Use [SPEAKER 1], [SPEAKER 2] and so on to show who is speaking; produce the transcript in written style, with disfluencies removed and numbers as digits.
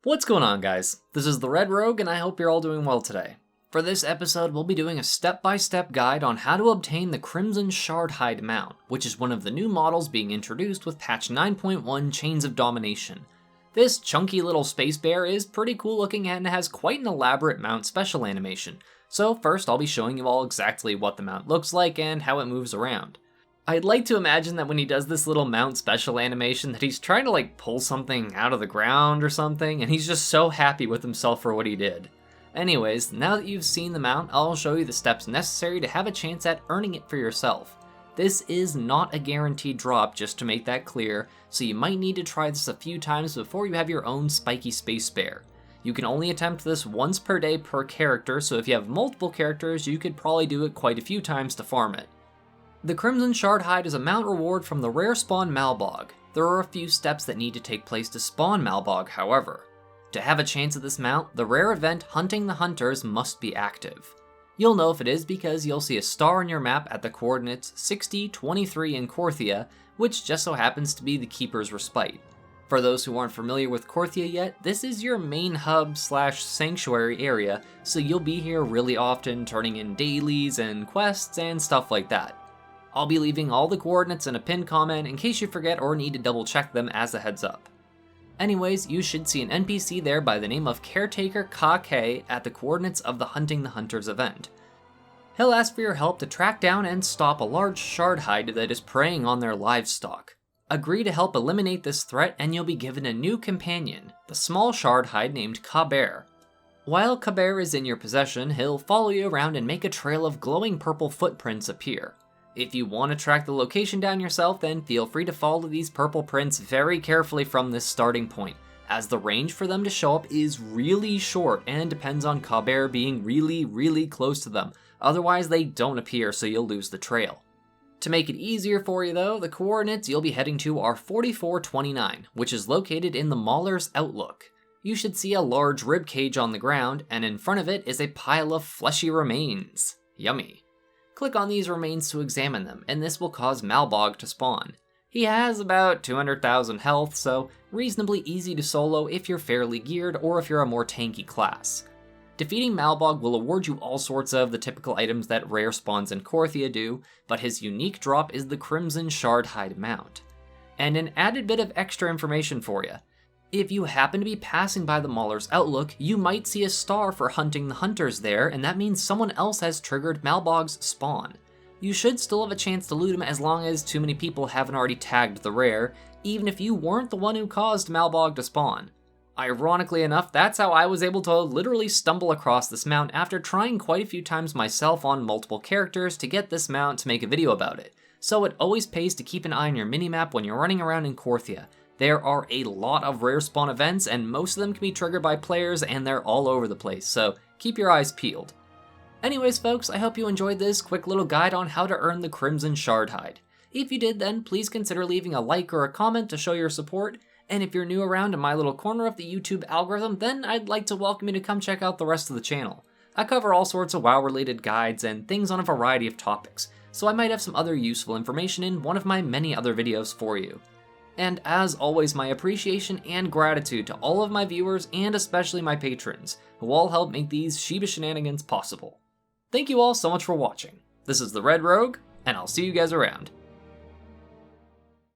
[SPEAKER 1] What's going on, guys? This is the Red Rogue, and I hope you're all doing well today. For this episode, we'll be doing a step-by-step guide on how to obtain the Crimson Shardhide mount, which is one of the new models being introduced with patch 9.1 Chains of Domination. This chunky little space bear is pretty cool looking and has quite an elaborate mount special animation. So first, I'll be showing you all exactly what the mount looks like and how it moves around. I'd like to imagine that when he does this little mount special animation that he's trying to pull something out of the ground or something, and he's just so happy with himself for what he did. Anyways, now that you've seen the mount, I'll show you the steps necessary to have a chance at earning it for yourself. This is not a guaranteed drop, just to make that clear, so you might need to try this a few times before you have your own spiky space bear. You can only attempt this once per day per character, so if you have multiple characters, you could probably do it quite a few times to farm it. The Crimson Shardhide is a mount reward from the rare spawn Malbog. There are a few steps that need to take place to spawn Malbog, however. To have a chance at this mount, the rare event Hunting the Hunters must be active. You'll know if it is because you'll see a star on your map at the coordinates 60, 23 in Korthia, which just so happens to be the Keeper's Respite. For those who aren't familiar with Korthia yet, this is your main hub / sanctuary area, so you'll be here really often turning in dailies and quests and stuff like that. I'll be leaving all the coordinates in a pinned comment in case you forget or need to double check them as a heads up. Anyways, you should see an NPC there by the name of Caretaker Ka at the coordinates of the Hunting the Hunters event. He'll ask for your help to track down and stop a large Shardhide that is preying on their livestock. Agree to help eliminate this threat and you'll be given a new companion, the small Shardhide named Kaber. While Kaber is in your possession, he'll follow you around and make a trail of glowing purple footprints appear. If you want to track the location down yourself, then feel free to follow these purple prints very carefully from this starting point, as the range for them to show up is really short and depends on Kaber being really close to them, otherwise they don't appear so you'll lose the trail. To make it easier for you though, the coordinates you'll be heading to are 4429, which is located in the Mauler's Outlook. You should see a large ribcage on the ground, and in front of it is a pile of fleshy remains. Yummy. Click on these remains to examine them, and this will cause Malbog to spawn. He has about 200,000 health, so reasonably easy to solo if you're fairly geared or if you're a more tanky class. Defeating Malbog will award you all sorts of the typical items that rare spawns in Korthia do, but his unique drop is the Crimson Shardhide mount. And an added bit of extra information for you. If you happen to be passing by the Mauler's Outlook, you might see a star for Hunting the Hunters there, and that means someone else has triggered Malbog's spawn. You should still have a chance to loot him as long as too many people haven't already tagged the rare, even if you weren't the one who caused Malbog to spawn. Ironically enough, that's how I was able to literally stumble across this mount after trying quite a few times myself on multiple characters to get this mount to make a video about it. So it always pays to keep an eye on your minimap when you're running around in Korthia. There are a lot of rare spawn events, and most of them can be triggered by players, and they're all over the place, so keep your eyes peeled. Anyways folks, I hope you enjoyed this quick little guide on how to earn the Crimson Shardhide. If you did then, please consider leaving a like or a comment to show your support, and if you're new around in my little corner of the YouTube algorithm, then I'd like to welcome you to come check out the rest of the channel. I cover all sorts of WoW related guides and things on a variety of topics, so I might have some other useful information in one of my many other videos for you. And as always, my appreciation and gratitude to all of my viewers and especially my patrons, who all help make these Shiba Shenanigans possible. Thank you all so much for watching. This is the Red Rogue, and I'll see you guys around.